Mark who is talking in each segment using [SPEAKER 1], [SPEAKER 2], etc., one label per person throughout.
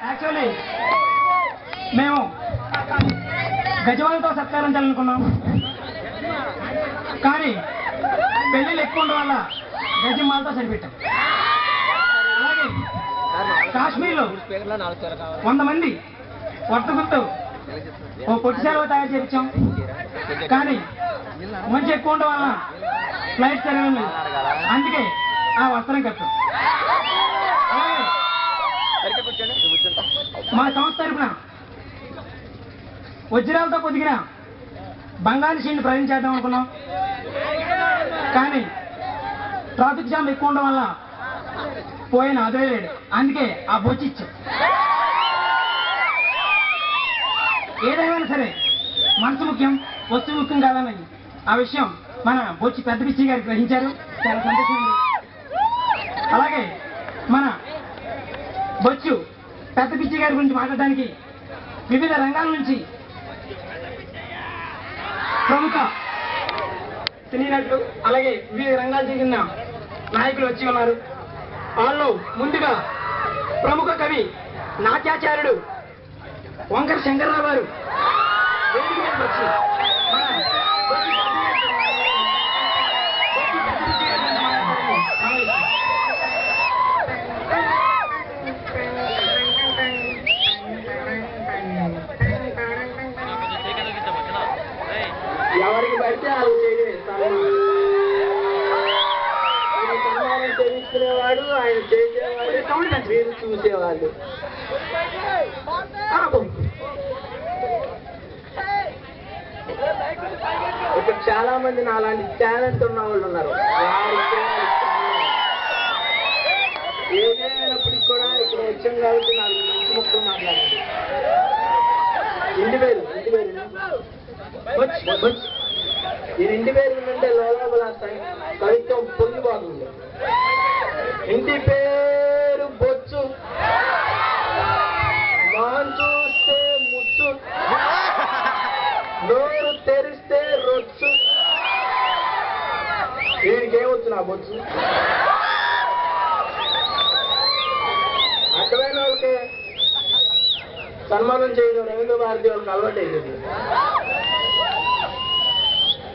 [SPEAKER 1] Actually మేము గజవాలతో సత్కరించాలనుకున్నాం, కానీ పెళ్ళిళ్ళు ఎక్కువ ఉండడం వల్ల గజమాలతో సరిపెట్టాం. అలాగే కాశ్మీర్లో 100 మంది వర్తకులతో ఓ పొట్టిశాలలో తయారు చేయించాం, కానీ మంచి ఎక్కువ ఉండడం వల్ల ఫ్లైట్ తిరగడం లేదు, అందుకే ఆ వస్త్రం కట్టాం. అలాగే మా సంస్థ తరఫున వజ్రాలతో పొదిగిన బంగారు షీల్డ్ ప్రజెంట్ చేద్దాం అనుకున్నాం, కానీ ట్రాఫిక్ జామ్ ఎక్కువ ఉండడం వల్ల పోయిన అదే లేడు, అందుకే ఆ బొచ్చి ఇచ్చాం. ఏదైనా సరే మనసు ముఖ్యం, వస్తువు ముఖ్యం కాదన్నది ఆ విషయం మన బొచ్చి పెద్ద పిచ్చి గారు గ్రహించారు. చాలా సంతోషం ఉంది. అలాగే మన బొచ్చు పెద్ద పిచ్చి గారి గురించి మాట్లాడడానికి వివిధ రంగాల నుంచి ప్రముఖ సినీ నటులు అలాగే వివిధ రంగాలు చెందిన నాయకులు వచ్చి ఉన్నారు. వాళ్ళు ముందుగా ప్రముఖ కవి నాట్యాచార్యుడు వంకర శంకర్రావు గారు వేదిక మీదకి వచ్చి ఎవరికి పడితే వాళ్ళు సన్మానం చేయించుకునేవాడు, ఆయన చేసేవాడు, మీరు చూసేవాళ్ళు. ఇక్కడ చాలా మంది నాలాంటి టాలెంట్ ఉన్న వాళ్ళు ఉన్నారు. ఏదైనప్పటికి కూడా ఇక్కడ వచ్చాం కాబట్టి నాకు మంచి ముక్కలు మాట్లాడండి. ఇంటి పేరు నేను ఇంటి పేరు ఉంటే లోపల కవిత్వం పొంది బాగుంది. ఇంటి పేరు బొచ్చు, మాన్ చూస్తే ముచ్చు, నోరు తెరిస్తే రొచ్చు. దీనికి ఏమొచ్చు నా బొచ్చు? అర్థమైన వాళ్ళకి సన్మానం చేయడం రవీంద్ర భారతి వాళ్ళకి అలవాటు అయింది.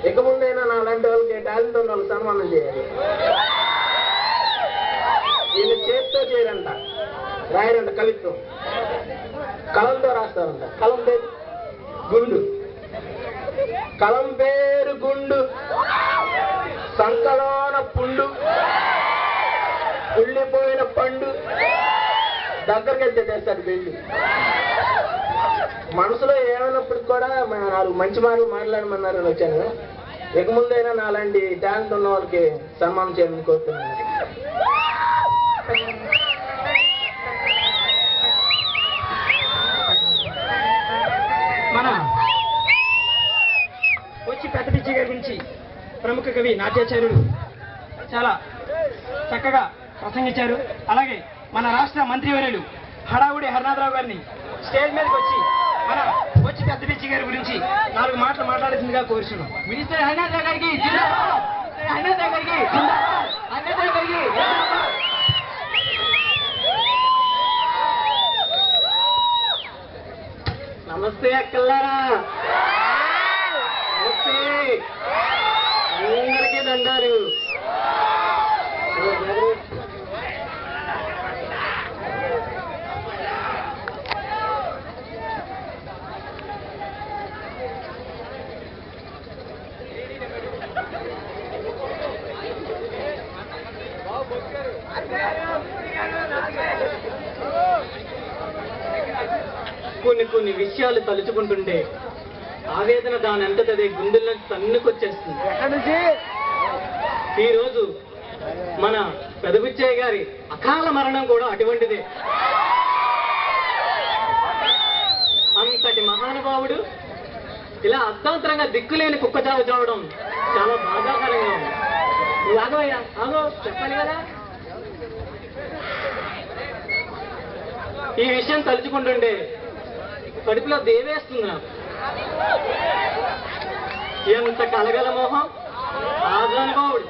[SPEAKER 1] ఇక ముందైనా నా లాంటి వాళ్ళకి టాలెంట్ ఉన్న వాళ్ళకి సన్మానం చేయాలి. వీళ్ళు చేతితో చేయరంట, రాయరంట కవిత్వం, కలంతో రాస్తారంట. కలం పేరు గుండు, కలం పేరు గుండు, సంకలోన పుండు, కుళ్ళిపోయిన పండు, దగ్గరికి వెళ్తే చేస్తారు పెళ్లి. మనసులో ఏమైనప్పటికి కూడా 4 మంచి మాటలు మాట్లాడమన్నారని వచ్చాను. ఇక ముందైనా నాలాంటి టాలెంట్ ఉన్న వాళ్ళకి సన్మానం చేయాలని కోరుతున్నాను. మన వచ్చి పెద్ద పిచ్చి గారి గురించి ప్రముఖ కవి నాట్యాచార్యుడు చాలా చక్కగా ప్రసంగించారు. అలాగే మన రాష్ట్ర మంత్రివర్యులు హడావుడి హరినాథరావు గారిని స్టేజ్ మీదకి వచ్చి మన వచ్చి పెద్ద పిచ్చి గారి గురించి 4 మాటలు మాట్లాడాల్సిందిగా కోరుచున్నాం. మినిస్టర్ హరినాథరావు గారికి నమస్తే అక్కల్లారా, నమస్తే, అందరికీ దండాలు. కొన్ని విషయాలు తలుచుకుంటుంటే ఆవేదన దాని అంతటదే గుండెల్లో తన్నుకొచ్చేస్తుంది. ఈరోజు మన పెదబుచ్చయ్య గారి అకాల మరణం కూడా అటువంటిదే. అంతటి మహానుభావుడు ఇలా అర్థాంతరంగా దిక్కులేని కుక్క చావు చావడం చాలా బాధాకరంగా ఉంది. నువ్వు ఆగవయ్యా, ఆగో, చెప్పాలి కదా. ఈ విషయం తలుచుకుంటుంటే కడుపులో దేవేస్తుంది నాకు. ఎంత కలగల మోహం, ఆజానుభావుడు,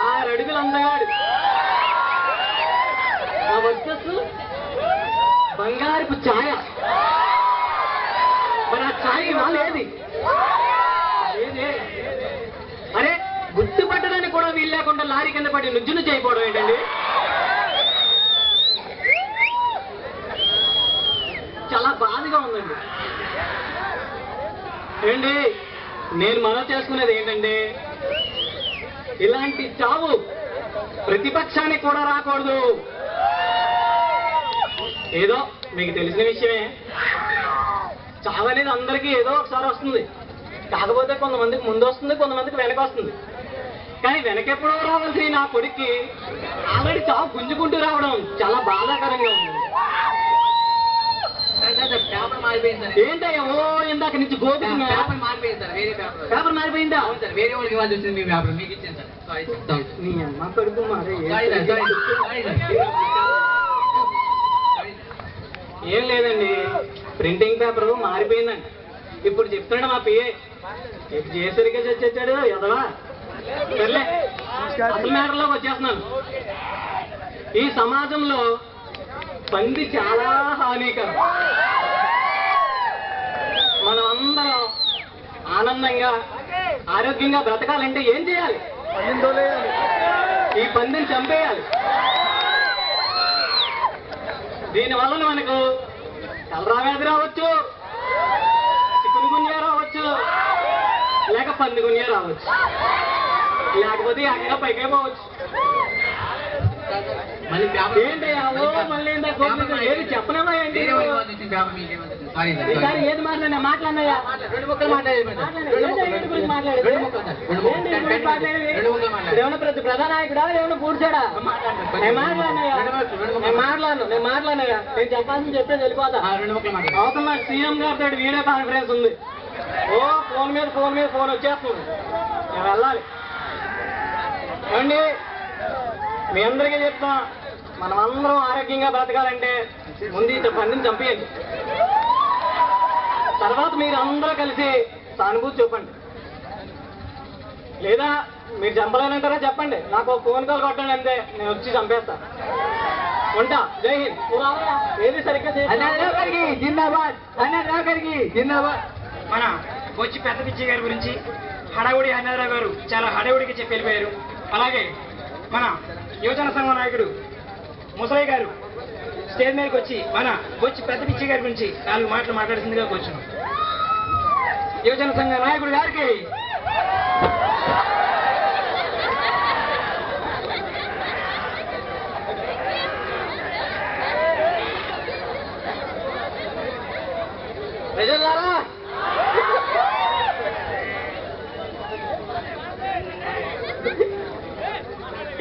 [SPEAKER 1] 6 అడుగులు అందగాడు, ఆ వర్చస్సు
[SPEAKER 2] బంగారపు ఛాయ. మరి ఆ ఛాయ రాలేది అరే గుర్తుపట్టడానికి కూడా వీలు లేకుండా లారీ కింద పడి నుజ్జును చేయకపోవడం ఏంటండి? చాలా బాధగా ఉందండి. ఏంటి నేను మనవి చేసుకునేది ఏంటంటే, ఇలాంటి చావు ప్రతిపక్షానికి కూడా రాకూడదు. ఏదో మీకు తెలిసిన విషయమే, చావు అనేది అందరికీ ఏదో ఒకసారి వస్తుంది. కాకపోతే కొంతమందికి ముందు వస్తుంది, కొంతమందికి వెనక వస్తుంది. కానీ వెనకెప్పుడో రావాల్సిన నా కొడుక్కి ఆల్రెడీ చావు గుంజుకుంటూ రావడం చాలా బాధాకరంగా ఉంది.
[SPEAKER 3] పేపర్ మారిపోయింది సార్.
[SPEAKER 2] ఏంటయ్యా ఓ ఇందాక నుంచి గోపిస్తున్నా?
[SPEAKER 3] పేపర్ మారిపోయింది సార్, వేరే పేపర్.
[SPEAKER 2] పేపర్ మారిపోయిందా?
[SPEAKER 3] అవును సార్, వేరే వాళ్ళకి ఇవ్వాల్సి వచ్చింది, మీ పేపర్ మీకు ఇచ్చాను సార్. Sorry sir.
[SPEAKER 2] నీ అమ్మ కడుపు మారే.
[SPEAKER 3] Sorry sir, sorry sir.
[SPEAKER 2] ఏం లేదండి, ప్రింటింగ్ పేపర్ మారిపోయిందండి. ఇప్పుడు చెప్తున్నాడు మా పిఏ. ఇప్పుడు చేసరిగా చచ్చాడు ఎదవా. సర్లే, అసలు మ్యాటర్లోకి వచ్చేస్తున్నాను. ఈ సమాజంలో పంది చాలా హానికరం. మనం అందరం ఆనందంగా ఆరోగ్యంగా బ్రతకాలంటే ఏం చేయాలి? ఈ పందిని చంపేయాలి. దీనివల్ల మనకు కలరా వ్యాధి రావచ్చు, చికెన్ గున్యా రావచ్చు, లేక పంది గున్యా రావచ్చు, లేకపోతే అక్కడ పైకే పోవచ్చు.
[SPEAKER 3] మళ్ళీ పేపర్
[SPEAKER 2] ఏంటయ్యా మళ్ళీ ఏది చెప్పనమ్మా ఏంటి?
[SPEAKER 3] వేరే వాళ్ళకి ఇవ్వాల్సి వచ్చింది పేపర్ మీకు ఇవ్వాల్సి వచ్చింది. Sorry sir.
[SPEAKER 2] ఈసారి ఏది మాట్లాడినా మాట్లాడినాయా?
[SPEAKER 3] రెండు ముక్కలు మాట్లాడేది మేడం. రెండు ముక్కలు మాట్లాడేది. రెండు ముక్కలు సార్. రెండు ముక్కలు మాట్లాడేది.
[SPEAKER 2] ఏమన్నా ప్రతి ప్రధానాయకుడా ఏమన్నా పూడ్చాడా? నేను మాట్లాడినాయా? నేను మాట్లాడినాయా? నేను చెప్పాల్సింది చెప్పేది వెళ్ళిపోతా.
[SPEAKER 3] రెండు ముక్కలు మాట్లాడేది.
[SPEAKER 2] అవతల నాకు సీఎం గారితో వీడియో కాన్ఫరెన్స్ ఉంది. ఓ ఫోన్ మీద ఫోన్ వచ్చేస్తుంది. నేను వెళ్ళాలి. ఏమండి మీ అందరికీ చెప్తాం, మనం అందరం ఆరోగ్యంగా బ్రతకాలంటే ముందు ఈ పందిని చంపేయండి. తర్వాత మీరు అందరూ కలిసి సానుభూతి చెప్పండి. లేదా మీరు చంపలేనంటారా చెప్పండి, నాకు ఒక ఫోన్ కాల్ కొట్టండి, అంతే నేను వచ్చి చంపేస్తా. ఉంటా. జై హింద్. ఏది సరిగ్గా
[SPEAKER 3] జిందాబాద్ అన్నగారికి జిందాబాద్.
[SPEAKER 1] మన బొచ్చి పెద్ద పిచ్చి గారి గురించి హడావుడి హరినాథరావు గారు చాలా హడావుడికి చెప్పి వెళ్ళిపోయారు. అలాగే మన యువజన సంఘం నాయకుడు ముసలయ్య గారు స్టేజ్ మీదకి వచ్చి మన బొచ్చి పెద్ద పిచ్చి గారి గురించి 4 మాటలు మాట్లాడుతుందిగా కూర్చున్నాం. యువజన సంఘ నాయకుడు గారికి
[SPEAKER 2] ప్రజలారా,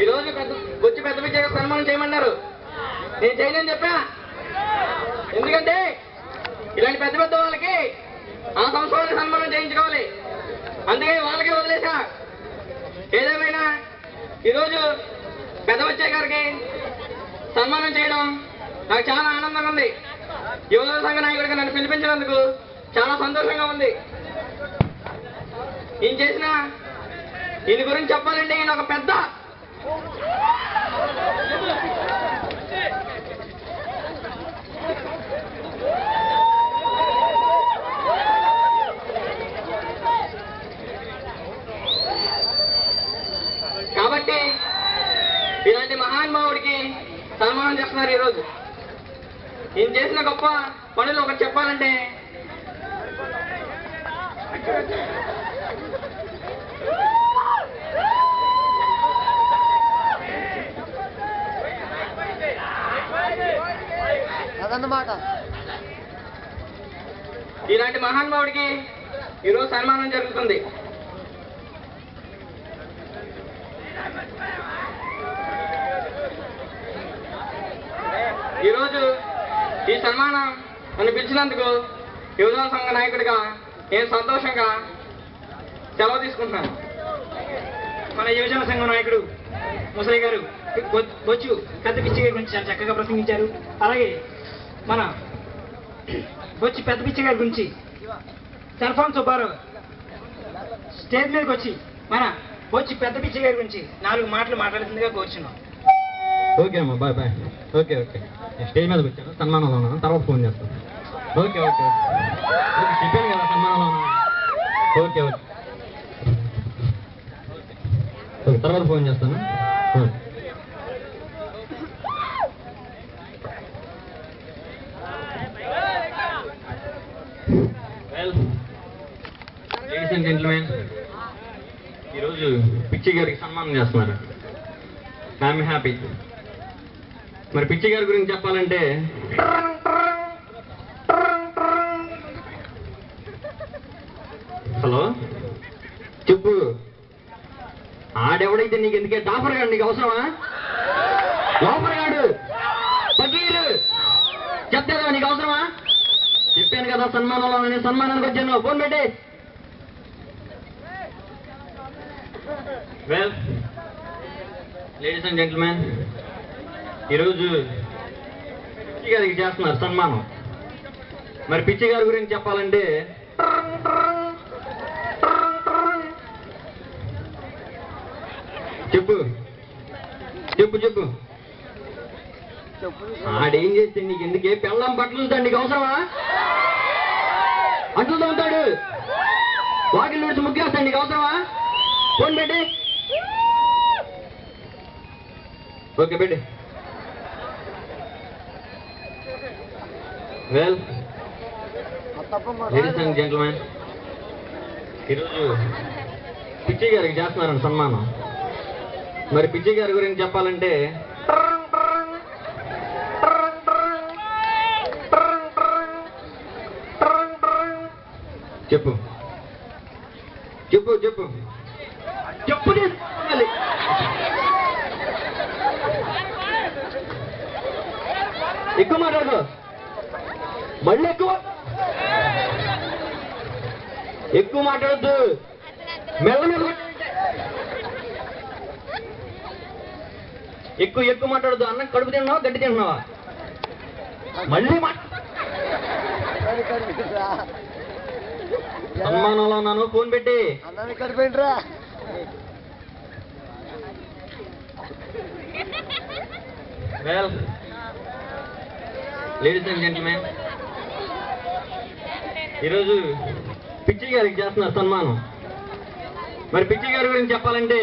[SPEAKER 2] ఈరోజు బొచ్చి పెద్ద పిచ్చగా సన్మానం చేయమన్నారు. నేను చేయలేని చెప్పా. ఎందుకంటే ఇలాంటి పెద్ద పెద్ద వాళ్ళకి ఆ సంవత్సరానికి సన్మానం చేయించుకోవాలి, అందుకని వాళ్ళకి వదిలేసా. ఏదేమైనా ఈరోజు పెద్ద వచ్చే గారికి సన్మానం చేయడం నాకు చాలా ఆనందంగా ఉంది. యువజన సంఘ నాయకుడిగా నన్ను పిలిపించినందుకు చాలా సంతోషంగా ఉంది. ఈయన చేసిన ఈయన గురించి చెప్పాలంటే ఈయన ఒక పెద్ద కాబట్టి ఇలాంటి మహానుభావుడికి సన్మానం చేస్తున్నారు ఈరోజు. ఈయన చేసిన గొప్ప పనులు ఒకటి చెప్పాలంటే,
[SPEAKER 3] అదన్నమాట.
[SPEAKER 2] ఇలాంటి మహానుభావుడికి ఈరోజు సన్మానం జరుగుతుంది. ఈరోజు ఈ సన్మానం నన్ను పిలిచినందుకు యువజన సంఘ నాయకుడిగా నేను సంతోషంగా సెలవు తీసుకుంటున్నాను.
[SPEAKER 1] మన యువజన సంఘ నాయకుడు ముసలి గారు బొచ్చు పెద్ద పిచ్చి గారి గురించి చాలా చక్కగా ప్రసంగించారు. అలాగే మన బొచ్చు పెద్ద పిచ్చి గారి గురించి సర్ఫాన్ సుబ్బారావు స్టేజ్ మీదకి వచ్చి మన బొచ్చు పెద్ద పిచ్చి గారి గురించి 4 మాటలు మాట్లాడుతుందిగా కోరుచున్నాం.
[SPEAKER 4] ఓకే అమ్మా, bye bye. Okay okay.
[SPEAKER 3] Stage మీదకి వచ్చాను, సన్మానంలో ఉన్నాను, తర్వాత ఫోన్ చేస్తాను. ఓకే ఓకే ఓకే చెప్పాను కదా సన్మానంలో ఉన్నాను. ఓకే ఓకే ఓకే తర్వాత ఫోన్ చేస్తాను. వెల్ లేడీస్ అండ్ జెంటిల్మెన్, ఈరోజు పిచ్చి గారికి సన్మానం చేస్తున్నారు. I'm happy. మరి పిచ్చి గారి గురించి చెప్పాలంటే హలో చెప్పు. ఆడెవడైతే నీకు ఎందుకే డాఫర్ గాడు నీకు అవసరమా? లోఫర్ గాడు పకీరు చెప్తాదా నీకు అవసరమా? చెప్పాను కదా సన్మానంలో నేను సన్మానానికి వచ్చాను. ఫోన్ పెట్టి. వెల్ లేడీస్ అండ్ జెంటిల్మెన్, ఈరోజు పిచ్చి గారికి చేస్తున్నారు సన్మానం. మరి పిచ్చి గారి గురించి చెప్పాలంటే చెప్పు చెప్పు చెప్పు. ఆడేం చేస్తే నీకు ఎందుకే? పెళ్ళాం బట్టలు చూస్తాడు నీకు అవసరమా? అంటులతో ఉంటాడు, వాకిల్ నడిచి ముగ్గేస్తాడు నీకు అవసరమా? ఫోన్ పెట్టి. ఓకే పెట్టి. వెల్ లేడీస్ అండ్ జెంటిల్మెన్, ఈరోజు పిచ్చి గారికి చేస్తున్నారని సన్మానం. మరి పిచ్చి గారి గురించి చెప్పాలంటే చెప్పు చెప్పు చెప్పు చెప్పు. ఎక్కువ మాట్లాడు, మళ్ళీ ఎక్కువ మాట్లాడద్దు. మెల్ల మెల్ల ఎక్కువ ఎక్కువ మాట్లాడద్దు. అన్నం కడుపు తిన్నావా గడ్డి తింటున్నావా? మళ్ళీ సన్మానంలో ఉన్నాను. ఫోన్ పెట్టి. వెల్ లేడీస్ అండ్ జెంటిల్మెన్, ఈరోజు పిచ్చి గారికి చేస్తున్నారు సన్మానం. మరి పిచ్చి గారి గురించి చెప్పాలంటే